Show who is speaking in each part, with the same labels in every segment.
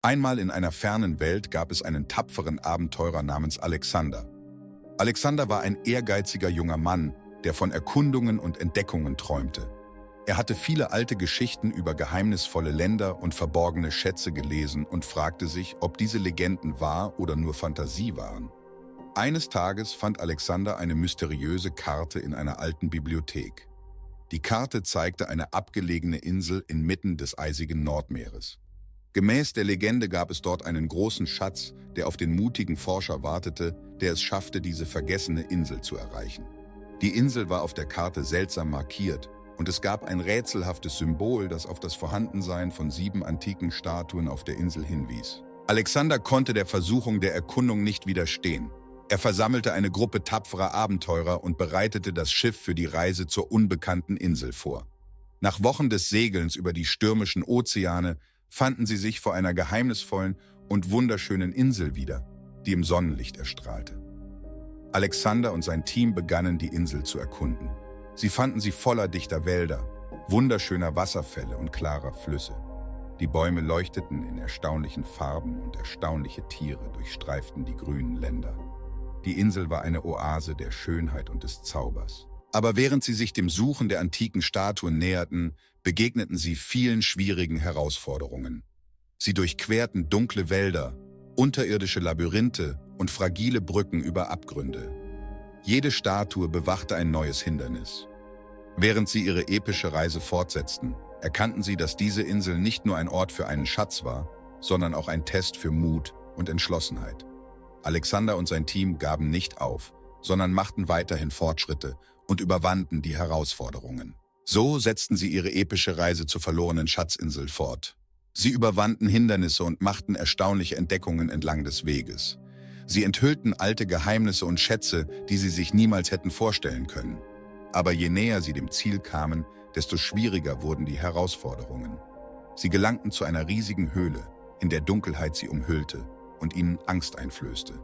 Speaker 1: Einmal in einer fernen Welt gab es einen tapferen Abenteurer namens Alexander. Alexander war ein ehrgeiziger junger Mann, der von Erkundungen und Entdeckungen träumte. Er hatte viele alte Geschichten über geheimnisvolle Länder und verborgene Schätze gelesen und fragte sich, ob diese Legenden wahr oder nur Fantasie waren. Eines Tages fand Alexander eine mysteriöse Karte in einer alten Bibliothek. Die Karte zeigte eine abgelegene Insel inmitten des eisigen Nordmeeres. Gemäß der Legende gab es dort einen großen Schatz, der auf den mutigen Forscher wartete, der es schaffte, diese vergessene Insel zu erreichen. Die Insel war auf der Karte seltsam markiert und es gab ein rätselhaftes Symbol, das auf das Vorhandensein von 7 antiken Statuen auf der Insel hinwies. Alexander konnte der Versuchung der Erkundung nicht widerstehen. Er versammelte eine Gruppe tapferer Abenteurer und bereitete das Schiff für die Reise zur unbekannten Insel vor. Nach Wochen des Segelns über die stürmischen Ozeane fanden sie sich vor einer geheimnisvollen und wunderschönen Insel wieder, die im Sonnenlicht erstrahlte. Alexander und sein Team begannen, die Insel zu erkunden. Sie fanden sie voller dichter Wälder, wunderschöner Wasserfälle und klarer Flüsse. Die Bäume leuchteten in erstaunlichen Farben und erstaunliche Tiere durchstreiften die grünen Länder. Die Insel war eine Oase der Schönheit und des Zaubers. Aber während sie sich dem Suchen der antiken Statuen näherten, begegneten sie vielen schwierigen Herausforderungen. Sie durchquerten dunkle Wälder, unterirdische Labyrinthe und fragile Brücken über Abgründe. Jede Statue bewachte ein neues Hindernis. Während sie ihre epische Reise fortsetzten, erkannten sie, dass diese Insel nicht nur ein Ort für einen Schatz war, sondern auch ein Test für Mut und Entschlossenheit. Alexander und sein Team gaben nicht auf, sondern machten weiterhin Fortschritte und überwanden die Herausforderungen. So setzten sie ihre epische Reise zur verlorenen Schatzinsel fort. Sie überwanden Hindernisse und machten erstaunliche Entdeckungen entlang des Weges. Sie enthüllten alte Geheimnisse und Schätze, die sie sich niemals hätten vorstellen können. Aber je näher sie dem Ziel kamen, desto schwieriger wurden die Herausforderungen. Sie gelangten zu einer riesigen Höhle, in der Dunkelheit sie umhüllte und ihnen Angst einflößte.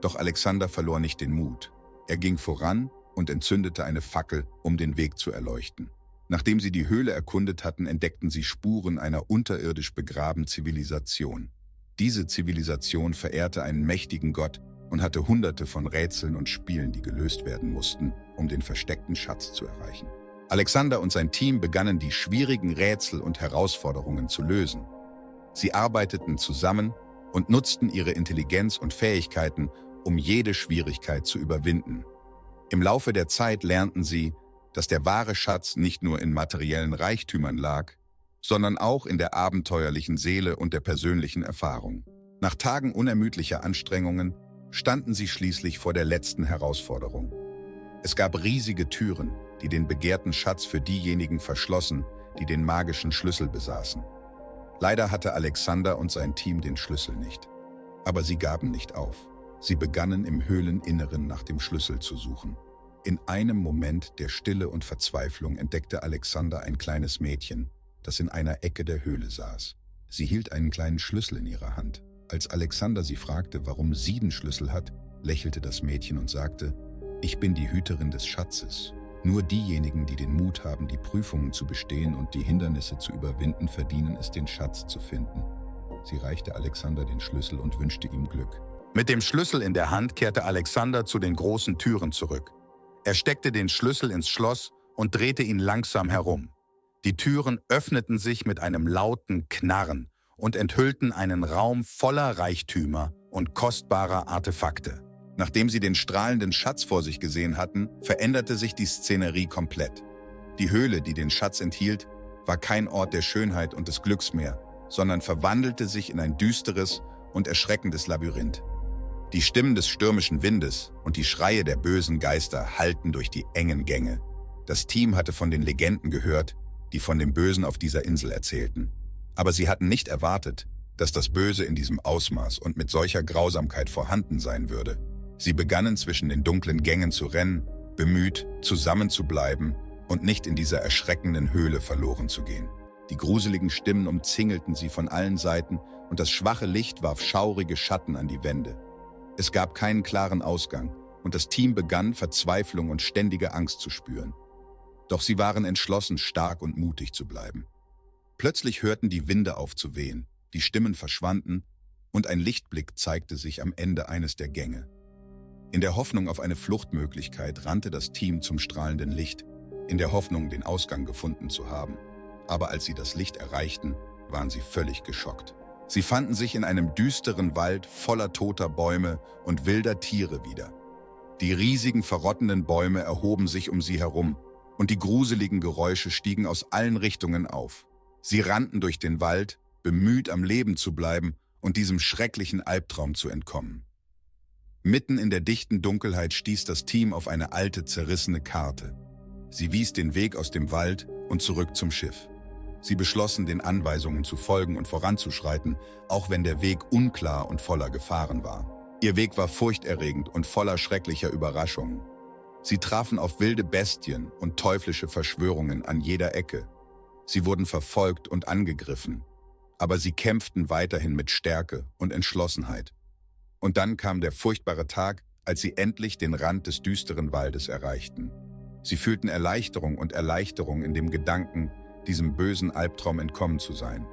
Speaker 1: Doch Alexander verlor nicht den Mut. Er ging voran und entzündete eine Fackel, um den Weg zu erleuchten. Nachdem sie die Höhle erkundet hatten, entdeckten sie Spuren einer unterirdisch begrabenen Zivilisation. Diese Zivilisation verehrte einen mächtigen Gott und hatte Hunderte von Rätseln und Spielen, die gelöst werden mussten, um den versteckten Schatz zu erreichen. Alexander und sein Team begannen, die schwierigen Rätsel und Herausforderungen zu lösen. Sie arbeiteten zusammen und nutzten ihre Intelligenz und Fähigkeiten, um jede Schwierigkeit zu überwinden. Im Laufe der Zeit lernten sie, dass der wahre Schatz nicht nur in materiellen Reichtümern lag, sondern auch in der abenteuerlichen Seele und der persönlichen Erfahrung. Nach Tagen unermüdlicher Anstrengungen standen sie schließlich vor der letzten Herausforderung. Es gab riesige Türen, die den begehrten Schatz für diejenigen verschlossen, die den magischen Schlüssel besaßen. Leider hatte Alexander und sein Team den Schlüssel nicht. Aber sie gaben nicht auf. Sie begannen im Höhleninneren nach dem Schlüssel zu suchen. In einem Moment der Stille und Verzweiflung entdeckte Alexander ein kleines Mädchen, das in einer Ecke der Höhle saß. Sie hielt einen kleinen Schlüssel in ihrer Hand. Als Alexander sie fragte, warum sie den Schlüssel hat, lächelte das Mädchen und sagte: „Ich bin die Hüterin des Schatzes. Nur diejenigen, die den Mut haben, die Prüfungen zu bestehen und die Hindernisse zu überwinden, verdienen es, den Schatz zu finden." Sie reichte Alexander den Schlüssel und wünschte ihm Glück. Mit dem Schlüssel in der Hand kehrte Alexander zu den großen Türen zurück. Er steckte den Schlüssel ins Schloss und drehte ihn langsam herum. Die Türen öffneten sich mit einem lauten Knarren und enthüllten einen Raum voller Reichtümer und kostbarer Artefakte. Nachdem sie den strahlenden Schatz vor sich gesehen hatten, veränderte sich die Szenerie komplett. Die Höhle, die den Schatz enthielt, war kein Ort der Schönheit und des Glücks mehr, sondern verwandelte sich in ein düsteres und erschreckendes Labyrinth. Die Stimmen des stürmischen Windes und die Schreie der bösen Geister hallten durch die engen Gänge. Das Team hatte von den Legenden gehört, die von dem Bösen auf dieser Insel erzählten. Aber sie hatten nicht erwartet, dass das Böse in diesem Ausmaß und mit solcher Grausamkeit vorhanden sein würde. Sie begannen zwischen den dunklen Gängen zu rennen, bemüht, zusammenzubleiben und nicht in dieser erschreckenden Höhle verloren zu gehen. Die gruseligen Stimmen umzingelten sie von allen Seiten und das schwache Licht warf schaurige Schatten an die Wände. Es gab keinen klaren Ausgang und das Team begann, Verzweiflung und ständige Angst zu spüren. Doch sie waren entschlossen, stark und mutig zu bleiben. Plötzlich hörten die Winde auf zu wehen. die Stimmen verschwanden und ein Lichtblick zeigte sich am Ende eines der Gänge. In der Hoffnung auf eine Fluchtmöglichkeit rannte das Team zum strahlenden Licht, in der Hoffnung, den Ausgang gefunden zu haben. Aber als sie das Licht erreichten, waren sie völlig geschockt. Sie fanden sich in einem düsteren Wald voller toter Bäume und wilder Tiere wieder. Die riesigen, verrottenden Bäume erhoben sich um sie herum und die gruseligen Geräusche stiegen aus allen Richtungen auf. Sie rannten durch den Wald, bemüht am Leben zu bleiben und diesem schrecklichen Albtraum zu entkommen. Mitten in der dichten Dunkelheit stieß das Team auf eine alte, zerrissene Karte. Sie wies den Weg aus dem Wald und zurück zum Schiff. Sie beschlossen, den Anweisungen zu folgen und voranzuschreiten, auch wenn der Weg unklar und voller Gefahren war. Ihr Weg war furchterregend und voller schrecklicher Überraschungen. Sie trafen auf wilde Bestien und teuflische Verschwörungen an jeder Ecke. Sie wurden verfolgt und angegriffen, aber sie kämpften weiterhin mit Stärke und Entschlossenheit. Und dann kam der furchtbare Tag, als sie endlich den Rand des düsteren Waldes erreichten. Sie fühlten Erleichterung in dem Gedanken, diesem bösen Albtraum entkommen zu sein.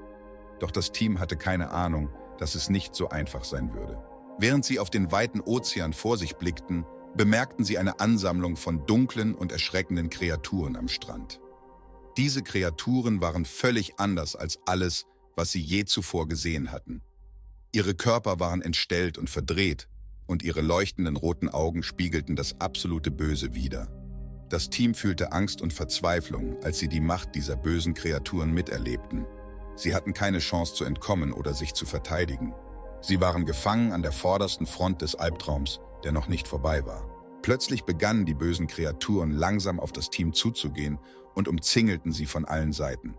Speaker 1: Doch das Team hatte keine Ahnung, dass es nicht so einfach sein würde. Während sie auf den weiten Ozean vor sich blickten, bemerkten sie eine Ansammlung von dunklen und erschreckenden Kreaturen am Strand. Diese Kreaturen waren völlig anders als alles, was sie je zuvor gesehen hatten. Ihre Körper waren entstellt und verdreht, und ihre leuchtenden roten Augen spiegelten das absolute Böse wider. Das Team fühlte Angst und Verzweiflung, als sie die Macht dieser bösen Kreaturen miterlebten. Sie hatten keine Chance zu entkommen oder sich zu verteidigen. Sie waren gefangen an der vordersten Front des Albtraums, der noch nicht vorbei war. Plötzlich begannen die bösen Kreaturen langsam auf das Team zuzugehen und umzingelten sie von allen Seiten.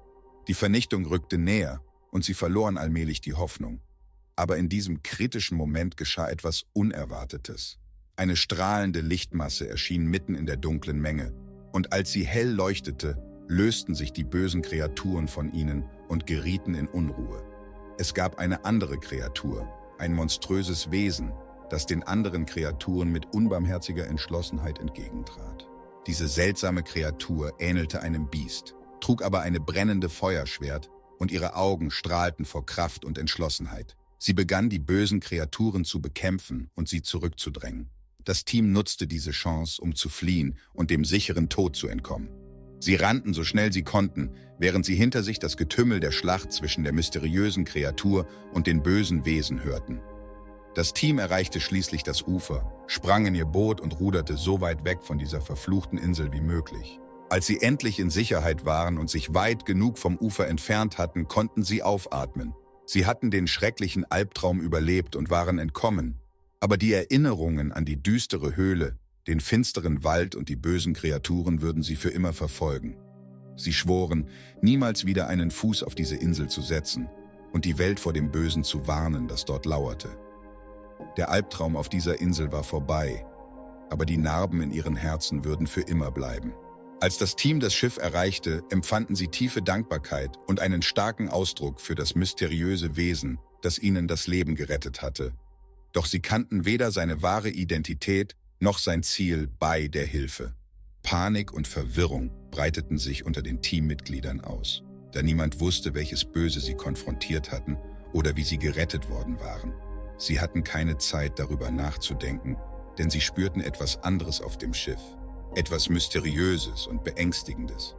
Speaker 1: Die Vernichtung rückte näher und sie verloren allmählich die Hoffnung. Aber in diesem kritischen Moment geschah etwas Unerwartetes. Eine strahlende Lichtmasse erschien mitten in der dunklen Menge, und als sie hell leuchtete, lösten sich die bösen Kreaturen von ihnen und gerieten in Unruhe. Es gab eine andere Kreatur, ein monströses Wesen, das den anderen Kreaturen mit unbarmherziger Entschlossenheit entgegentrat. Diese seltsame Kreatur ähnelte einem Biest, trug aber eine brennende Feuerschwert und ihre Augen strahlten vor Kraft und Entschlossenheit. Sie begann, die bösen Kreaturen zu bekämpfen und sie zurückzudrängen. Das Team nutzte diese Chance, um zu fliehen und dem sicheren Tod zu entkommen. Sie rannten so schnell sie konnten, während sie hinter sich das Getümmel der Schlacht zwischen der mysteriösen Kreatur und den bösen Wesen hörten. Das Team erreichte schließlich das Ufer, sprang in ihr Boot und ruderte so weit weg von dieser verfluchten Insel wie möglich. Als sie endlich in Sicherheit waren und sich weit genug vom Ufer entfernt hatten, konnten sie aufatmen. Sie hatten den schrecklichen Albtraum überlebt und waren entkommen. Aber die Erinnerungen an die düstere Höhle, den finsteren Wald und die bösen Kreaturen würden sie für immer verfolgen. Sie schworen, niemals wieder einen Fuß auf diese Insel zu setzen und die Welt vor dem Bösen zu warnen, das dort lauerte. Der Albtraum auf dieser Insel war vorbei, aber die Narben in ihren Herzen würden für immer bleiben. Als das Team das Schiff erreichte, empfanden sie tiefe Dankbarkeit und einen starken Ausdruck für das mysteriöse Wesen, das ihnen das Leben gerettet hatte. Doch sie kannten weder seine wahre Identität noch sein Ziel bei der Hilfe. Panik und Verwirrung breiteten sich unter den Teammitgliedern aus, da niemand wusste, welches Böse sie konfrontiert hatten oder wie sie gerettet worden waren. Sie hatten keine Zeit, darüber nachzudenken, denn sie spürten etwas anderes auf dem Schiff, etwas Mysteriöses und Beängstigendes.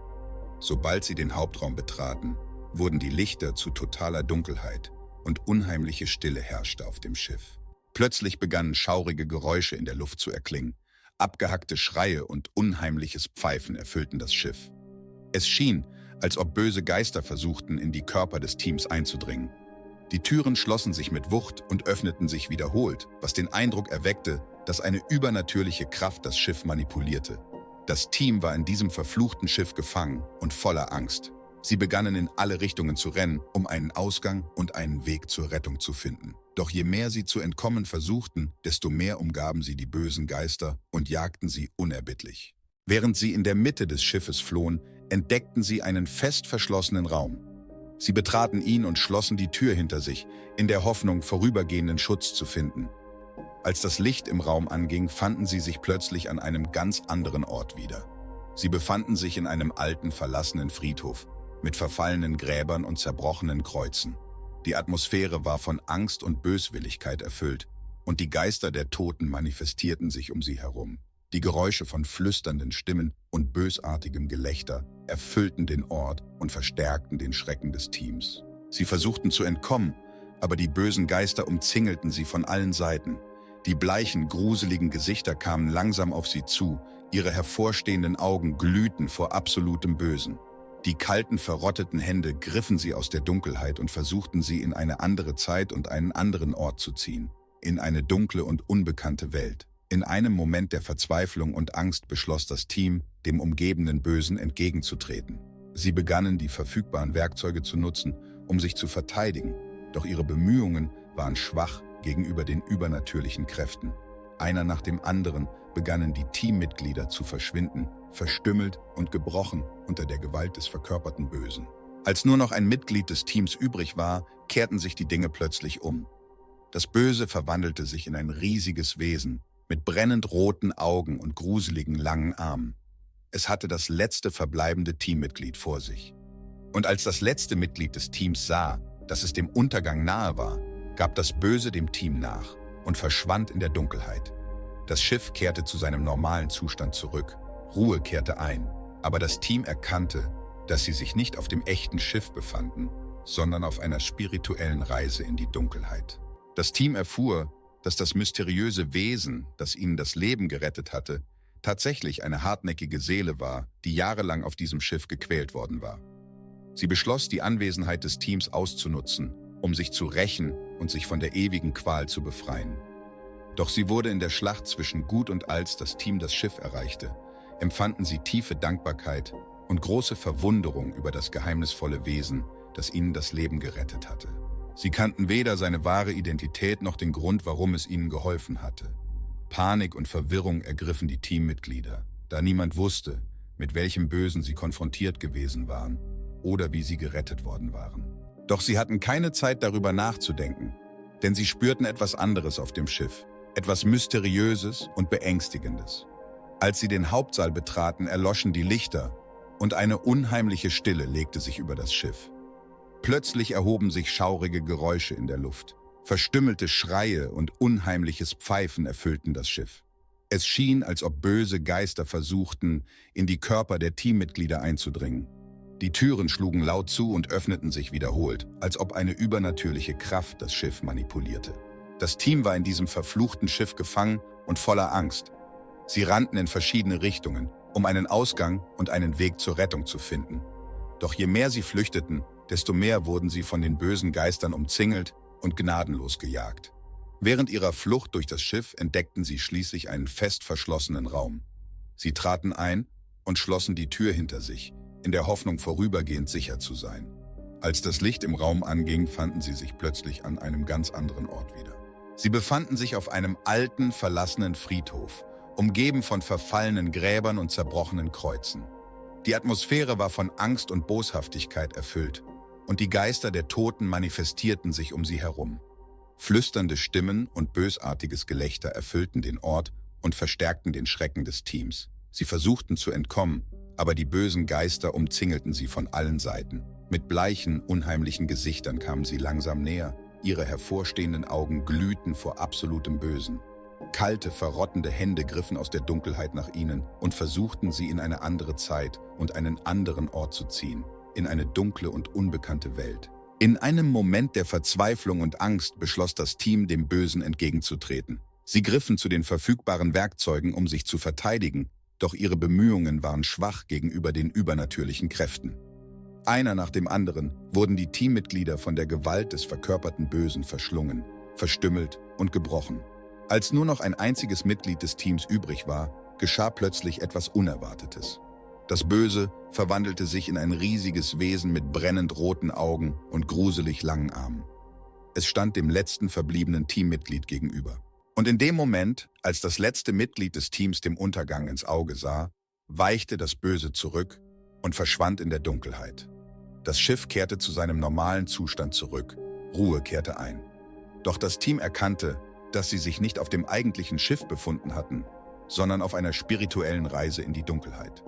Speaker 1: Sobald sie den Hauptraum betraten, wurden die Lichter zu totaler Dunkelheit und unheimliche Stille herrschte auf dem Schiff. Plötzlich begannen schaurige Geräusche in der Luft zu erklingen. Abgehackte Schreie und unheimliches Pfeifen erfüllten das Schiff. Es schien, als ob böse Geister versuchten, in die Körper des Teams einzudringen. Die Türen schlossen sich mit Wucht und öffneten sich wiederholt, was den Eindruck erweckte, dass eine übernatürliche Kraft das Schiff manipulierte. Das Team war in diesem verfluchten Schiff gefangen und voller Angst. Sie begannen in alle Richtungen zu rennen, um einen Ausgang und einen Weg zur Rettung zu finden. Doch je mehr sie zu entkommen versuchten, desto mehr umgaben sie die bösen Geister und jagten sie unerbittlich. Während sie in der Mitte des Schiffes flohen, entdeckten sie einen fest verschlossenen Raum. Sie betraten ihn und schlossen die Tür hinter sich, in der Hoffnung, vorübergehenden Schutz zu finden. Als das Licht im Raum anging, fanden sie sich plötzlich an einem ganz anderen Ort wieder. Sie befanden sich in einem alten, verlassenen Friedhof, mit verfallenen Gräbern und zerbrochenen Kreuzen. Die Atmosphäre war von Angst und Böswilligkeit erfüllt, und die Geister der Toten manifestierten sich um sie herum. Die Geräusche von flüsternden Stimmen und bösartigem Gelächter erfüllten den Ort und verstärkten den Schrecken des Teams. Sie versuchten zu entkommen, aber die bösen Geister umzingelten sie von allen Seiten. Die bleichen, gruseligen Gesichter kamen langsam auf sie zu, ihre hervorstehenden Augen glühten vor absolutem Bösen. Die kalten, verrotteten Hände griffen sie aus der Dunkelheit und versuchten sie in eine andere Zeit und einen anderen Ort zu ziehen, in eine dunkle und unbekannte Welt. In einem Moment der Verzweiflung und Angst beschloss das Team, dem umgebenden Bösen entgegenzutreten. Sie begannen, die verfügbaren Werkzeuge zu nutzen, um sich zu verteidigen, doch ihre Bemühungen waren schwach gegenüber den übernatürlichen Kräften. Einer nach dem anderen begannen die Teammitglieder zu verschwinden, verstümmelt und gebrochen unter der Gewalt des verkörperten Bösen. Als nur noch ein Mitglied des Teams übrig war, kehrten sich die Dinge plötzlich um. Das Böse verwandelte sich in ein riesiges Wesen, mit brennend roten Augen und gruseligen langen Armen. Es hatte das letzte verbleibende Teammitglied vor sich. Und als das letzte Mitglied des Teams sah, dass es dem Untergang nahe war, gab das Böse dem Team nach und verschwand in der Dunkelheit. Das Schiff kehrte zu seinem normalen Zustand zurück, Ruhe kehrte ein, aber das Team erkannte, dass sie sich nicht auf dem echten Schiff befanden, sondern auf einer spirituellen Reise in die Dunkelheit. Das Team erfuhr, dass das mysteriöse Wesen, das ihnen das Leben gerettet hatte, tatsächlich eine hartnäckige Seele war, die jahrelang auf diesem Schiff gequält worden war. Sie beschloss, die Anwesenheit des Teams auszunutzen, um sich zu rächen und sich von der ewigen Qual zu befreien. Doch sie wurde in der Schlacht zwischen Gut und als das Team das Schiff erreichte, empfanden sie tiefe Dankbarkeit und große Verwunderung über das geheimnisvolle Wesen, das ihnen das Leben gerettet hatte. Sie kannten weder seine wahre Identität noch den Grund, warum es ihnen geholfen hatte. Panik und Verwirrung ergriffen die Teammitglieder, da niemand wusste, mit welchem Bösen sie konfrontiert gewesen waren oder wie sie gerettet worden waren. Doch sie hatten keine Zeit, darüber nachzudenken, denn sie spürten etwas anderes auf dem Schiff, etwas Mysteriöses und Beängstigendes. Als sie den Hauptsaal betraten, erloschen die Lichter und eine unheimliche Stille legte sich über das Schiff. Plötzlich erhoben sich schaurige Geräusche in der Luft. Verstümmelte Schreie und unheimliches Pfeifen erfüllten das Schiff. Es schien, als ob böse Geister versuchten, in die Körper der Teammitglieder einzudringen. Die Türen schlugen laut zu und öffneten sich wiederholt, als ob eine übernatürliche Kraft das Schiff manipulierte. Das Team war in diesem verfluchten Schiff gefangen und voller Angst. Sie rannten in verschiedene Richtungen, um einen Ausgang und einen Weg zur Rettung zu finden. Doch je mehr sie flüchteten, desto mehr wurden sie von den bösen Geistern umzingelt und gnadenlos gejagt. Während ihrer Flucht durch das Schiff entdeckten sie schließlich einen fest verschlossenen Raum. Sie traten ein und schlossen die Tür hinter sich, in der Hoffnung, vorübergehend sicher zu sein. Als das Licht im Raum anging, fanden sie sich plötzlich an einem ganz anderen Ort wieder. Sie befanden sich auf einem alten, verlassenen Friedhof, umgeben von verfallenen Gräbern und zerbrochenen Kreuzen. Die Atmosphäre war von Angst und Boshaftigkeit erfüllt, und die Geister der Toten manifestierten sich um sie herum. Flüsternde Stimmen und bösartiges Gelächter erfüllten den Ort und verstärkten den Schrecken des Teams. Sie versuchten zu entkommen, aber die bösen Geister umzingelten sie von allen Seiten. Mit bleichen, unheimlichen Gesichtern kamen sie langsam näher. Ihre hervorstehenden Augen glühten vor absolutem Bösen. Kalte, verrottende Hände griffen aus der Dunkelheit nach ihnen und versuchten, sie in eine andere Zeit und einen anderen Ort zu ziehen, in eine dunkle und unbekannte Welt. In einem Moment der Verzweiflung und Angst beschloss das Team, dem Bösen entgegenzutreten. Sie griffen zu den verfügbaren Werkzeugen, um sich zu verteidigen, doch ihre Bemühungen waren schwach gegenüber den übernatürlichen Kräften. Einer nach dem anderen wurden die Teammitglieder von der Gewalt des verkörperten Bösen verschlungen, verstümmelt und gebrochen. Als nur noch ein einziges Mitglied des Teams übrig war, geschah plötzlich etwas Unerwartetes. Das Böse verwandelte sich in ein riesiges Wesen mit brennend roten Augen und gruselig langen Armen. Es stand dem letzten verbliebenen Teammitglied gegenüber. Und in dem Moment, als das letzte Mitglied des Teams dem Untergang ins Auge sah, weichte das Böse zurück und verschwand in der Dunkelheit. Das Schiff kehrte zu seinem normalen Zustand zurück, Ruhe kehrte ein. Doch das Team erkannte, dass sie sich nicht auf dem eigentlichen Schiff befunden hatten, sondern auf einer spirituellen Reise in die Dunkelheit.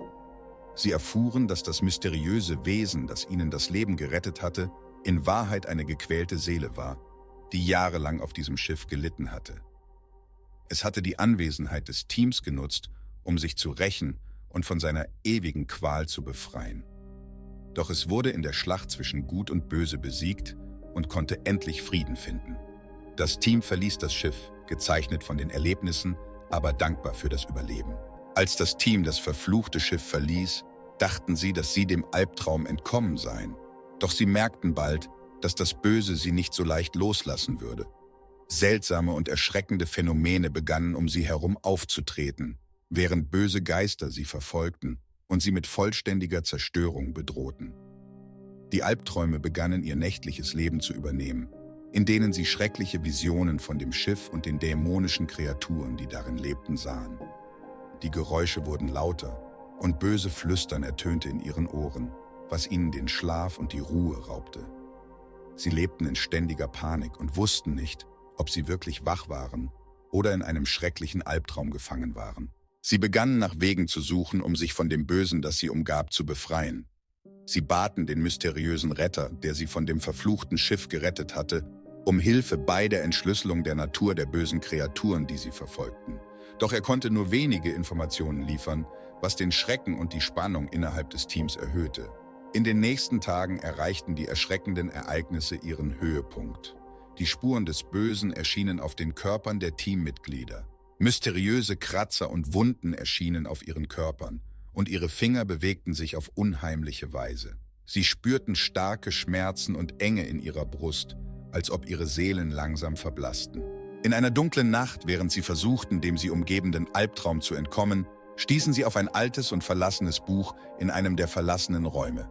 Speaker 1: Sie erfuhren, dass das mysteriöse Wesen, das ihnen das Leben gerettet hatte, in Wahrheit eine gequälte Seele war, die jahrelang auf diesem Schiff gelitten hatte. Es hatte die Anwesenheit des Teams genutzt, um sich zu rächen und von seiner ewigen Qual zu befreien. Doch es wurde in der Schlacht zwischen Gut und Böse besiegt und konnte endlich Frieden finden. Das Team verließ das Schiff, gezeichnet von den Erlebnissen, aber dankbar für das Überleben. Als das Team das verfluchte Schiff verließ, dachten sie, dass sie dem Albtraum entkommen seien. Doch sie merkten bald, dass das Böse sie nicht so leicht loslassen würde. Seltsame und erschreckende Phänomene begannen um sie herum aufzutreten, während böse Geister sie verfolgten und sie mit vollständiger Zerstörung bedrohten. Die Albträume begannen ihr nächtliches Leben zu übernehmen, in denen sie schreckliche Visionen von dem Schiff und den dämonischen Kreaturen, die darin lebten, sahen. Die Geräusche wurden lauter und böse Flüstern ertönte in ihren Ohren, was ihnen den Schlaf und die Ruhe raubte. Sie lebten in ständiger Panik und wussten nicht, ob sie wirklich wach waren oder in einem schrecklichen Albtraum gefangen waren. Sie begannen nach Wegen zu suchen, um sich von dem Bösen, das sie umgab, zu befreien. Sie baten den mysteriösen Retter, der sie von dem verfluchten Schiff gerettet hatte, um Hilfe bei der Entschlüsselung der Natur der bösen Kreaturen, die sie verfolgten. Doch er konnte nur wenige Informationen liefern, was den Schrecken und die Spannung innerhalb des Teams erhöhte. In den nächsten Tagen erreichten die erschreckenden Ereignisse ihren Höhepunkt. Die Spuren des Bösen erschienen auf den Körpern der Teammitglieder. Mysteriöse Kratzer und Wunden erschienen auf ihren Körpern, und ihre Finger bewegten sich auf unheimliche Weise. Sie spürten starke Schmerzen und Enge in ihrer Brust, als ob ihre Seelen langsam verblassten. In einer dunklen Nacht, während sie versuchten, dem sie umgebenden Albtraum zu entkommen, stießen sie auf ein altes und verlassenes Buch in einem der verlassenen Räume.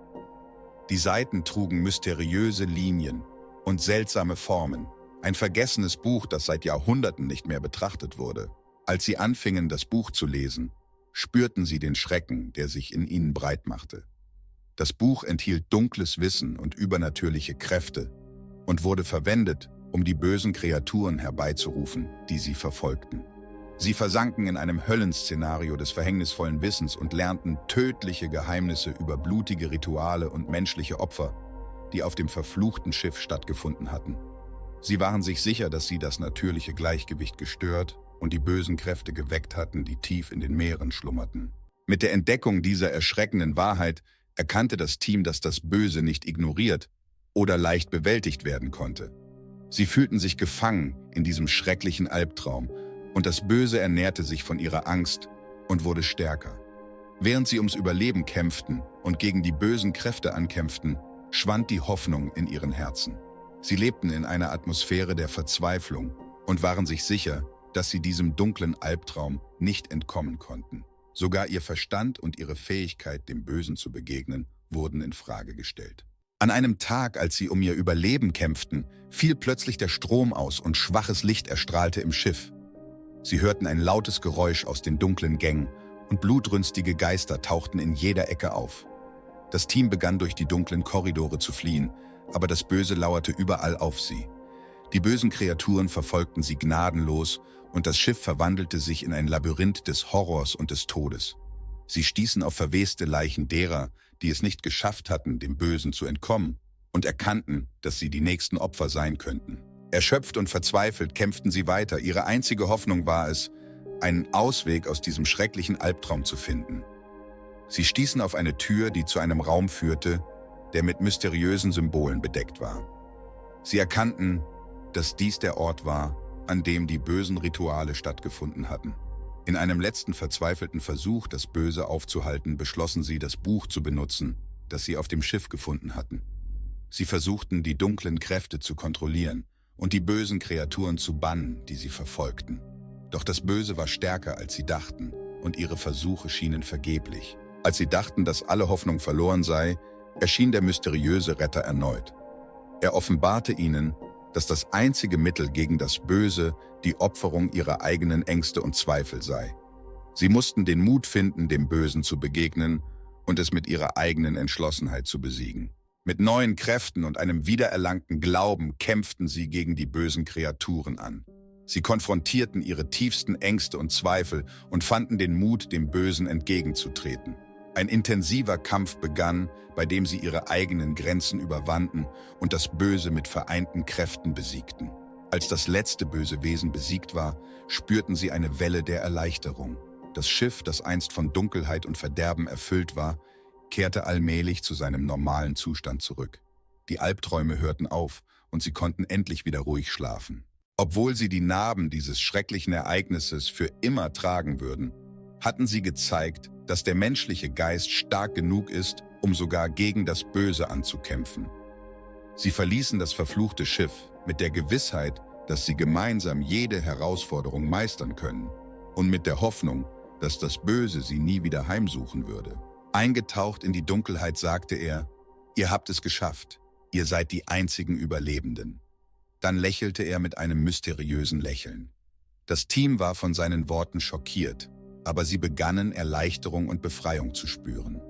Speaker 1: Die Seiten trugen mysteriöse Linien und seltsame Formen, ein vergessenes Buch, das seit Jahrhunderten nicht mehr betrachtet wurde. Als sie anfingen, das Buch zu lesen, spürten sie den Schrecken, der sich in ihnen breit machte. Das Buch enthielt dunkles Wissen und übernatürliche Kräfte und wurde verwendet, um die bösen Kreaturen herbeizurufen, die sie verfolgten. Sie versanken in einem Höllenszenario des verhängnisvollen Wissens und lernten tödliche Geheimnisse über blutige Rituale und menschliche Opfer, die auf dem verfluchten Schiff stattgefunden hatten. Sie waren sich sicher, dass sie das natürliche Gleichgewicht gestört und die bösen Kräfte geweckt hatten, die tief in den Meeren schlummerten. Mit der Entdeckung dieser erschreckenden Wahrheit erkannte das Team, dass das Böse nicht ignoriert oder leicht bewältigt werden konnte. Sie fühlten sich gefangen in diesem schrecklichen Albtraum, und das Böse ernährte sich von ihrer Angst und wurde stärker. Während sie ums Überleben kämpften und gegen die bösen Kräfte ankämpften, schwand die Hoffnung in ihren Herzen. Sie lebten in einer Atmosphäre der Verzweiflung und waren sich sicher, dass sie diesem dunklen Albtraum nicht entkommen konnten. Sogar ihr Verstand und ihre Fähigkeit, dem Bösen zu begegnen, wurden in Frage gestellt. An einem Tag, als sie um ihr Überleben kämpften, fiel plötzlich der Strom aus und schwaches Licht erstrahlte im Schiff. Sie hörten ein lautes Geräusch aus den dunklen Gängen und blutrünstige Geister tauchten in jeder Ecke auf. Das Team begann durch die dunklen Korridore zu fliehen, aber das Böse lauerte überall auf sie. Die bösen Kreaturen verfolgten sie gnadenlos und das Schiff verwandelte sich in ein Labyrinth des Horrors und des Todes. Sie stießen auf verweste Leichen derer, die es nicht geschafft hatten, dem Bösen zu entkommen, und erkannten, dass sie die nächsten Opfer sein könnten. Erschöpft und verzweifelt kämpften sie weiter. Ihre einzige Hoffnung war es, einen Ausweg aus diesem schrecklichen Albtraum zu finden. Sie stießen auf eine Tür, die zu einem Raum führte, der mit mysteriösen Symbolen bedeckt war. Sie erkannten, dass dies der Ort war, an dem die bösen Rituale stattgefunden hatten. In einem letzten verzweifelten Versuch, das Böse aufzuhalten, beschlossen sie, das Buch zu benutzen, das sie auf dem Schiff gefunden hatten. Sie versuchten, die dunklen Kräfte zu kontrollieren und die bösen Kreaturen zu bannen, die sie verfolgten. Doch das Böse war stärker, als sie dachten, und ihre Versuche schienen vergeblich. Als sie dachten, dass alle Hoffnung verloren sei, erschien der mysteriöse Retter erneut. Er offenbarte ihnen, dass das einzige Mittel gegen das Böse die Opferung ihrer eigenen Ängste und Zweifel sei. Sie mussten den Mut finden, dem Bösen zu begegnen und es mit ihrer eigenen Entschlossenheit zu besiegen. Mit neuen Kräften und einem wiedererlangten Glauben kämpften sie gegen die bösen Kreaturen an. Sie konfrontierten ihre tiefsten Ängste und Zweifel und fanden den Mut, dem Bösen entgegenzutreten. Ein intensiver Kampf begann, bei dem sie ihre eigenen Grenzen überwanden und das Böse mit vereinten Kräften besiegten. Als das letzte böse Wesen besiegt war, spürten sie eine Welle der Erleichterung. Das Schiff, das einst von Dunkelheit und Verderben erfüllt war, kehrte allmählich zu seinem normalen Zustand zurück. Die Albträume hörten auf und sie konnten endlich wieder ruhig schlafen. Obwohl sie die Narben dieses schrecklichen Ereignisses für immer tragen würden, hatten sie gezeigt, dass der menschliche Geist stark genug ist, um sogar gegen das Böse anzukämpfen. Sie verließen das verfluchte Schiff mit der Gewissheit, dass sie gemeinsam jede Herausforderung meistern können und mit der Hoffnung, dass das Böse sie nie wieder heimsuchen würde. Eingetaucht in die Dunkelheit sagte er: „Ihr habt es geschafft. Ihr seid die einzigen Überlebenden." Dann lächelte er mit einem mysteriösen Lächeln. Das Team war von seinen Worten schockiert, aber sie begannen Erleichterung und Befreiung zu spüren.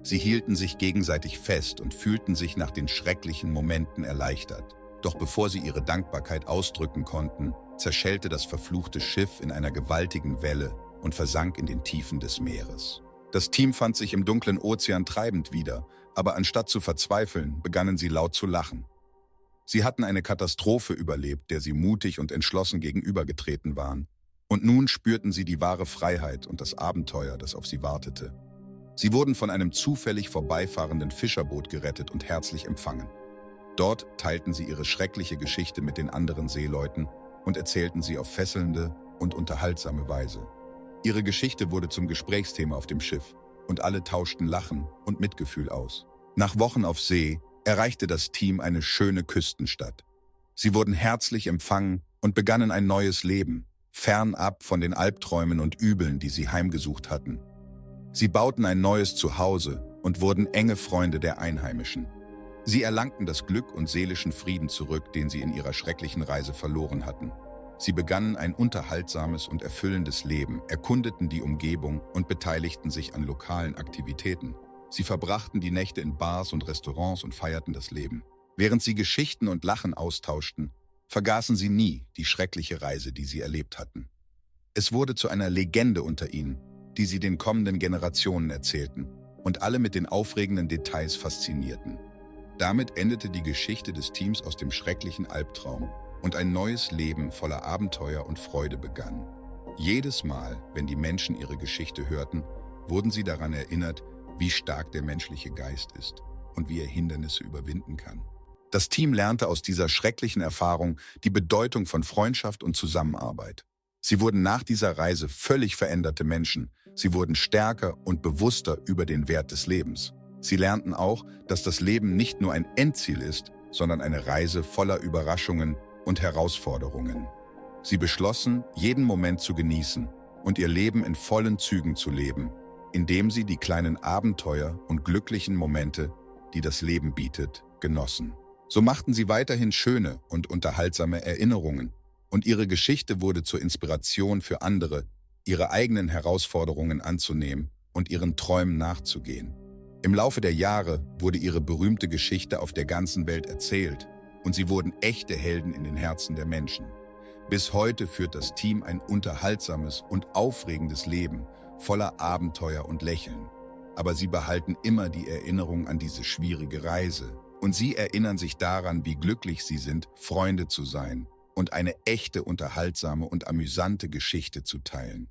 Speaker 1: Sie hielten sich gegenseitig fest und fühlten sich nach den schrecklichen Momenten erleichtert. Doch bevor sie ihre Dankbarkeit ausdrücken konnten, zerschellte das verfluchte Schiff in einer gewaltigen Welle und versank in den Tiefen des Meeres. Das Team fand sich im dunklen Ozean treibend wieder, aber anstatt zu verzweifeln, begannen sie laut zu lachen. Sie hatten eine Katastrophe überlebt, der sie mutig und entschlossen gegenübergetreten waren. Und nun spürten sie die wahre Freiheit und das Abenteuer, das auf sie wartete. Sie wurden von einem zufällig vorbeifahrenden Fischerboot gerettet und herzlich empfangen. Dort teilten sie ihre schreckliche Geschichte mit den anderen Seeleuten und erzählten sie auf fesselnde und unterhaltsame Weise. Ihre Geschichte wurde zum Gesprächsthema auf dem Schiff und alle tauschten Lachen und Mitgefühl aus. Nach Wochen auf See erreichte das Team eine schöne Küstenstadt. Sie wurden herzlich empfangen und begannen ein neues Leben, fernab von den Albträumen und Übeln, die sie heimgesucht hatten. Sie bauten ein neues Zuhause und wurden enge Freunde der Einheimischen. Sie erlangten das Glück und seelischen Frieden zurück, den sie in ihrer schrecklichen Reise verloren hatten. Sie begannen ein unterhaltsames und erfüllendes Leben, erkundeten die Umgebung und beteiligten sich an lokalen Aktivitäten. Sie verbrachten die Nächte in Bars und Restaurants und feierten das Leben. Während sie Geschichten und Lachen austauschten, vergaßen sie nie die schreckliche Reise, die sie erlebt hatten. Es wurde zu einer Legende unter ihnen, die sie den kommenden Generationen erzählten und alle mit den aufregenden Details faszinierten. Damit endete die Geschichte des Teams aus dem schrecklichen Albtraum und ein neues Leben voller Abenteuer und Freude begann. Jedes Mal, wenn die Menschen ihre Geschichte hörten, wurden sie daran erinnert, wie stark der menschliche Geist ist und wie er Hindernisse überwinden kann. Das Team lernte aus dieser schrecklichen Erfahrung die Bedeutung von Freundschaft und Zusammenarbeit. Sie wurden nach dieser Reise völlig veränderte Menschen. Sie wurden stärker und bewusster über den Wert des Lebens. Sie lernten auch, dass das Leben nicht nur ein Endziel ist, sondern eine Reise voller Überraschungen und Herausforderungen. Sie beschlossen, jeden Moment zu genießen und ihr Leben in vollen Zügen zu leben, indem sie die kleinen Abenteuer und glücklichen Momente, die das Leben bietet, genossen. So machten sie weiterhin schöne und unterhaltsame Erinnerungen und ihre Geschichte wurde zur Inspiration für andere, ihre eigenen Herausforderungen anzunehmen und ihren Träumen nachzugehen. Im Laufe der Jahre wurde ihre berühmte Geschichte auf der ganzen Welt erzählt und sie wurden echte Helden in den Herzen der Menschen. Bis heute führt das Team ein unterhaltsames und aufregendes Leben, voller Abenteuer und Lächeln. Aber sie behalten immer die Erinnerung an diese schwierige Reise. Und sie erinnern sich daran, wie glücklich sie sind, Freunde zu sein und eine echte, unterhaltsame und amüsante Geschichte zu teilen.